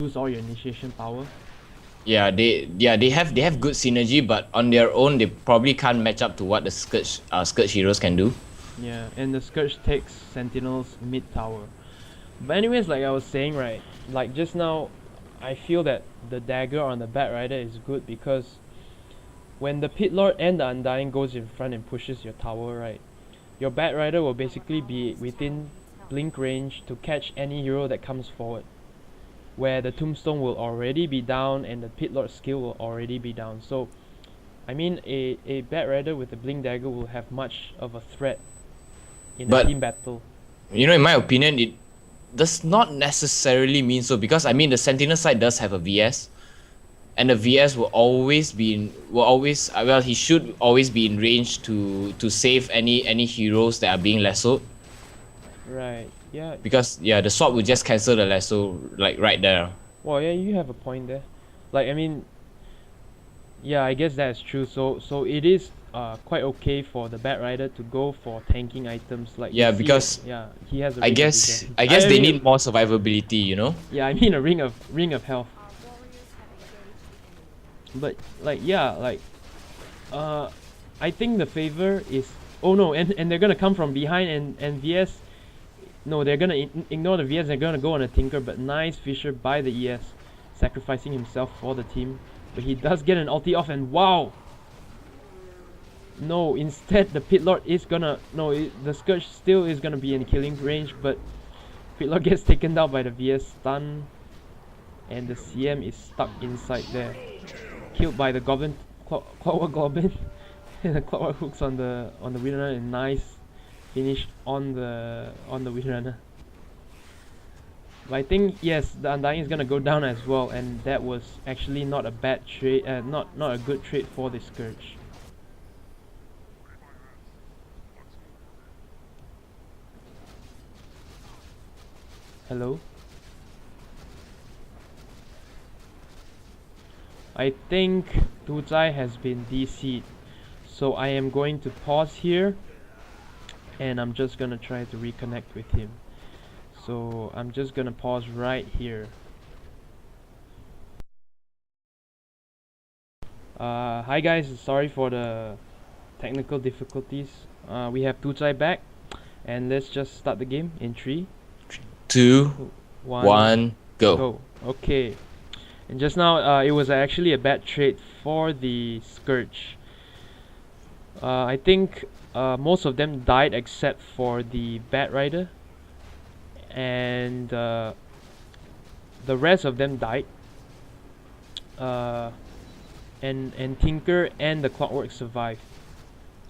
lose all your initiation power. Yeah, they have good synergy, but on their own they probably can't match up to what the Scourge heroes can do. Yeah, and the Scourge takes Sentinels mid tower. But anyways, like I was saying, right, like just now, I feel that the dagger on the Bat Rider is good because when the Pit Lord and the Undying goes in front and pushes your tower, right, your Bat Rider will basically be within blink range to catch any hero that comes forward, where the Tombstone will already be down and the Pit Lord skill will already be down. So, I mean, a Bat Rider with a Blink Dagger will have much of a threat in a team battle. You know, in my opinion, it does not necessarily mean so, because I mean the Sentinel side does have a VS, and the VS will always be well, he should always be in range to save any heroes that are being lassoed. Right. Yeah. Because the sword will just cancel the lasso like right there. Well, yeah, you have a point there. Like, I mean, yeah, I guess that's true. So it is quite okay for the Bat Rider to go for tanking items like because he has a I guess they need more survivability, you know? Yeah, I mean a ring of health. But like I think the favor is and they're gonna come from behind and VS. No, they're gonna ignore the VS. They're gonna go on a Tinker, but nice Fisher by the ES, sacrificing himself for the team. But he does get an ulti off, and wow! No, instead the Pit Lord is gonna the Scourge still is gonna be in killing range, but Pit Lord gets taken down by the VS stun, and the CM is stuck inside there, killed by the Goblin, Clockwork Goblin, and the Clockwork hooks on the Windrunner, and nice finish on the Windrunner. But I think yes, the Undying is gonna go down as well, and that was actually not a bad trade, not a good trade for the Scourge. Hello? I think Tuzai has been DC'd, so I am going to pause here, and I'm just gonna try to reconnect with him. So I'm just gonna pause right here. Hi guys, sorry for the technical difficulties. We have Tuzai back, and let's just start the game in 3, 2, 1, go. Okay. And just now, it was actually a bad trade for the Scourge. I think most of them died except for the Bat Rider, and the rest of them died. And Tinker and the Clockwork survived.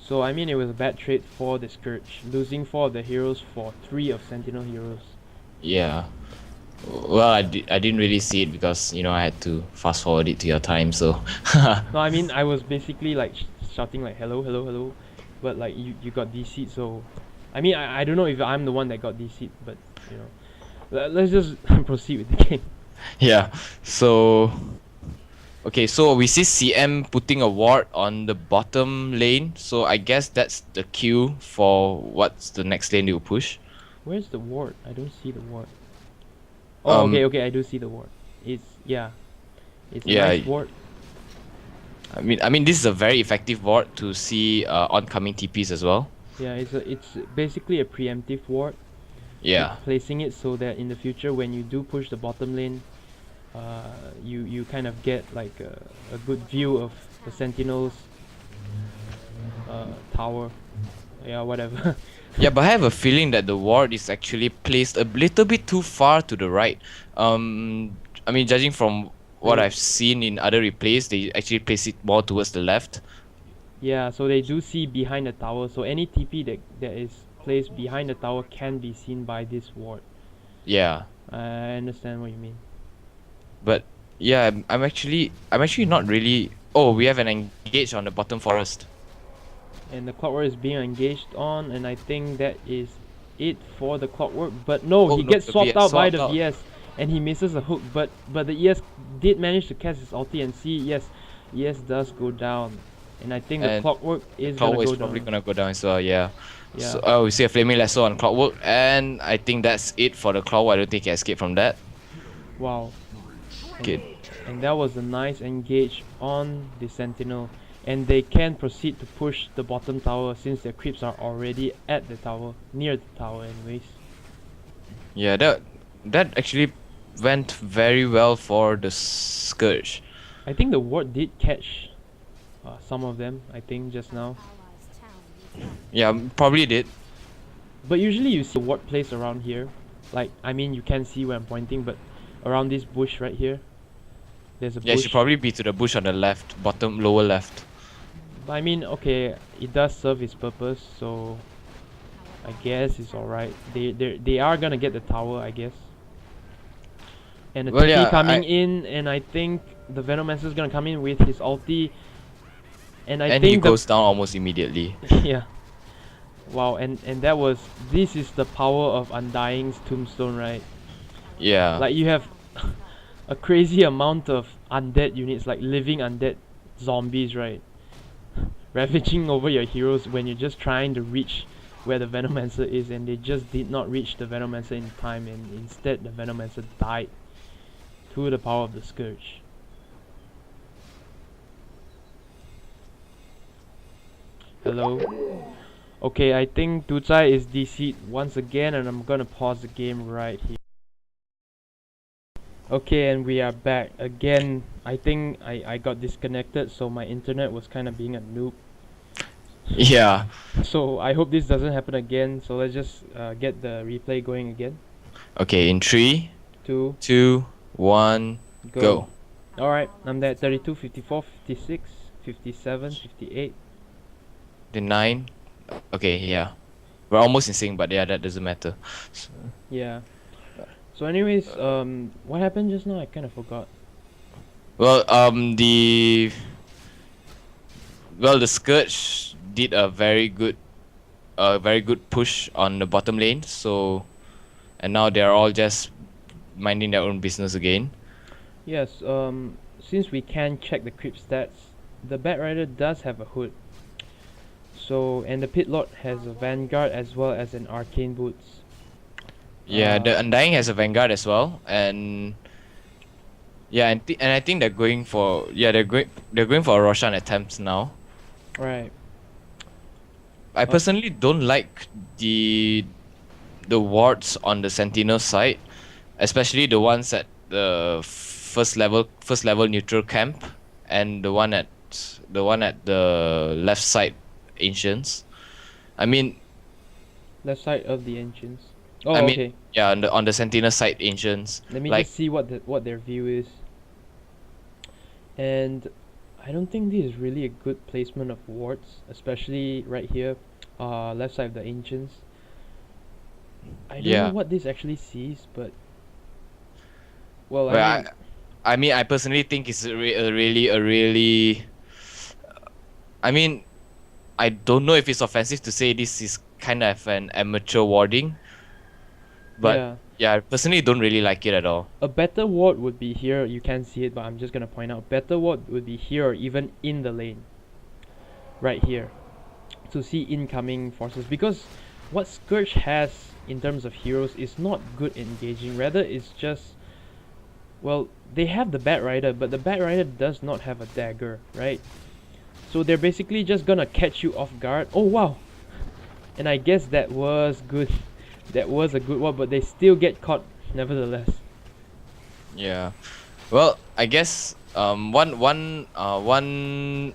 So I mean, it was a bad trade for the Scourge, losing 4 of the heroes for 3 of Sentinel heroes. Yeah. Well, I didn't really see it because, you know, I had to fast forward it to your time, so... No, I mean, I was basically like shouting like hello, hello, hello, but like you got DC'd, so... I mean, I don't know if I'm the one that got DC'd, but, you know... Let's just proceed with the game. Yeah, so... Okay, so we see CM putting a ward on the bottom lane, so I guess that's the cue for what's the next lane they will push. Where's the ward? I don't see the ward. Oh, okay, I do see the ward. It's a nice ward. I mean, this is a very effective ward to see oncoming TPs as well. Yeah, it's basically a preemptive ward. Yeah. Placing it so that in the future, when you do push the bottom lane, you kind of get like a good view of the Sentinel's tower. Yeah, whatever. Yeah, but I have a feeling that the ward is actually placed a little bit too far to the right. I mean, judging from what I've seen in other replays, they actually place it more towards the left. Yeah, so they do see behind the tower, so any TP that is placed behind the tower can be seen by this ward. Yeah. I understand what you mean. But yeah, I'm actually not really... Oh, we have an engage on the bottom forest. And the Clockwork is being engaged on, and I think that is it for the Clockwork. But no, he gets swapped out by the VS, and he misses a hook. But the ES did manage to cast his ulti, and see, yes, ES does go down, and I think the Clockwork is probably gonna go down as well. Yeah. So we see a flaming lasso on Clockwork, and I think that's it for the Clockwork. I don't think he can escape from that. Wow. And that was a nice engage on the sentinel, and they can proceed to push the bottom tower since their creeps are already at the tower, near the tower anyways. Yeah, that actually went very well for the Scourge. I think the ward did catch some of them, I think, just now. Yeah, probably did. But usually you see ward placed around here. Like, I mean, you can't see where I'm pointing, but around this bush right here, there's a Yeah, it bush. should probably be to the bush on the left, bottom, lower left. But I mean, okay, it does serve its purpose, so I guess it's alright. They are gonna get the tower, I guess. And the TP coming in, and I think the Venomancer's gonna come in with his ulti. And I think he goes down almost immediately. Yeah. Wow, and this is the power of Undying's tombstone, right? Yeah. Like, you have a crazy amount of undead units, like living undead zombies, right? Ravaging over your heroes when you're just trying to reach where the Venomancer is, and they just did not reach the Venomancer in time, and instead the Venomancer died to the power of the Scourge. Hello? Okay, I think Tutsai is DC'd once again, and I'm gonna pause the game right here. Okay, and we are back again. I think I got disconnected, so my internet was kind of being a noob. Yeah. So I hope this doesn't happen again. So let's just get the replay going again. Okay, in 3, 2, 2, 1, go. Alright, I'm there at 32, 54, 56, 57, 58. The 9. Okay, yeah. We're almost in sync, but yeah, that doesn't matter. So, Yeah. So anyways, what happened just now? I kind of forgot. well, the Scourge did a very good push on the bottom lane. So, and now they're all just minding their own business again. Yes. Since we can check the creep stats, the Bat Rider does have a hood. So, and the Pit Lord has a Vanguard as well as an Arcane Boots. Yeah, the Undying has a Vanguard as well, and yeah, and I think they're going for they're going for a Roshan attempts now. Right. I personally don't like the wards on the Sentinel side, especially the ones at the first level neutral camp, and the one at the left side Ancients. I mean, Left side of the Ancients. Oh, I mean, okay. yeah, on the Sentinel side Ancients. Let me like, just see what their view is. And I don't think this is really a good placement of wards, especially right here, left side of the Ancients. I don't know what this actually sees, but well, I mean, I personally think it's a really. I mean, I don't know if it's offensive to say this is kind of an amateur warding, but yeah, I personally don't really like it at all. A better ward would be here. You can't see it, but I'm just gonna point out. Better ward would be here, or even in the lane, right here, to see incoming forces. Because what Scourge has in terms of heroes is not good engaging. Rather, it's just, well, they have the Bat Rider, but the Bat Rider does not have a dagger, right? So they're basically just gonna catch you off guard. Oh wow! And I guess that was good. That was a good one, but they still get caught nevertheless. Yeah. Well, I guess one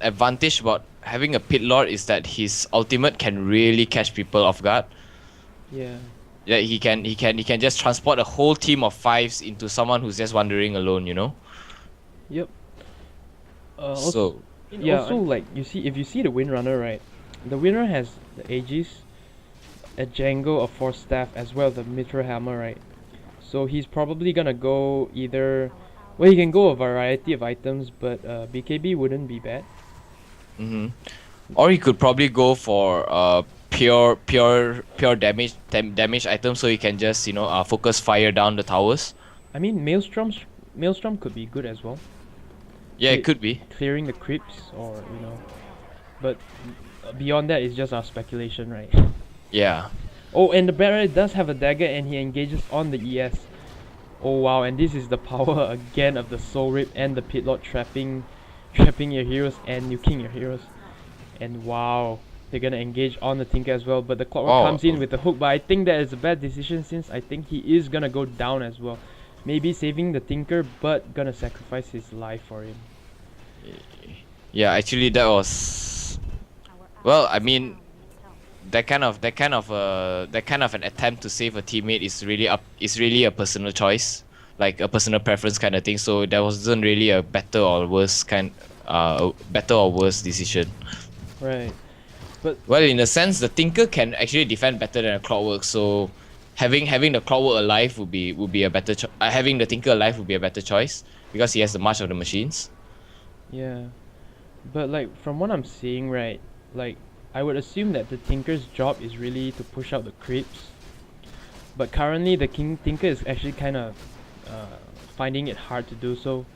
advantage about having a Pit Lord is that his ultimate can really catch people off guard. Yeah. Yeah, he can just transport a whole team of 5s into someone who's just wandering alone, you know? Yep. So yeah, also like if you see the Windrunner, right? The Windrunner has the Aegis, a Django, a Force Staff, as well as the Mitra Hammer, right? So he's probably gonna go either, well, he can go a variety of items, but BKB wouldn't be bad. Or he could probably go for pure damage items, so he can just focus fire down the towers. I mean, Maelstrom could be good as well. Yeah, it could be clearing the creeps, or but beyond that is just our speculation, right? Yeah. Oh, and the Barrier does have a dagger, and he engages on the ES. Oh wow, and this is the power again of the Soul Rip and the Pit Lord trapping your heroes and nuking your heroes. And wow, they're gonna engage on the Tinker as well, but the Clockwork Oh, comes in with the hook, but I think that is a bad decision since I think he is gonna go down as well. Maybe saving the Tinker, but gonna sacrifice his life for him. yeah, actually that was, well, I mean, that kind of an attempt to save a teammate is really a personal choice, like a personal preference kind of thing. So there wasn't really a better or worse decision. Right. But Well, in a sense, the Tinker can actually defend better than a Clockwork. So having the Clockwork alive would be a better having the Tinker alive would be a better choice because he has the March of the Machines. yeah. But like from what I'm seeing, right, like I would assume that the Tinker's job is really to push out the creeps. But currently the Tinker is actually kind of finding it hard to do so.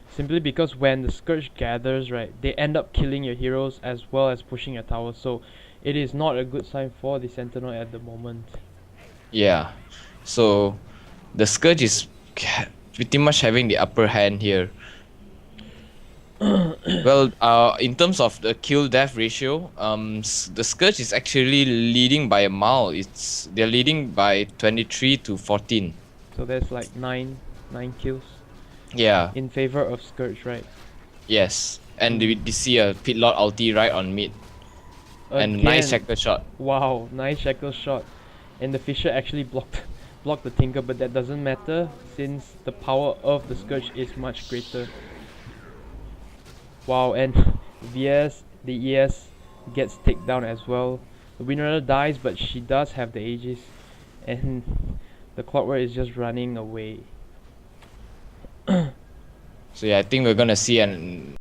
Simply because when the Scourge gathers, right, they end up killing your heroes as well as pushing your tower. So it is not a good sign for the Sentinel at the moment. Yeah. So the Scourge is pretty much having the upper hand here. Well, in terms of the kill-death ratio, the Scourge is actually leading by a mile. They're leading by 23 to 14. So there's like nine kills Yeah. in favor of Scourge, right? Yes. And we see a Pit Lord ulti right on mid. And nice Again. shackle shot. Wow, nice shackle shot. And the Fisher actually blocked the Tinker, but that doesn't matter since the power of the Scourge is much greater. Wow, and the ES gets taken down as well. The Winrunner dies, but she does have the Aegis, and the Clockwork is just running away. So yeah, I think we're gonna see an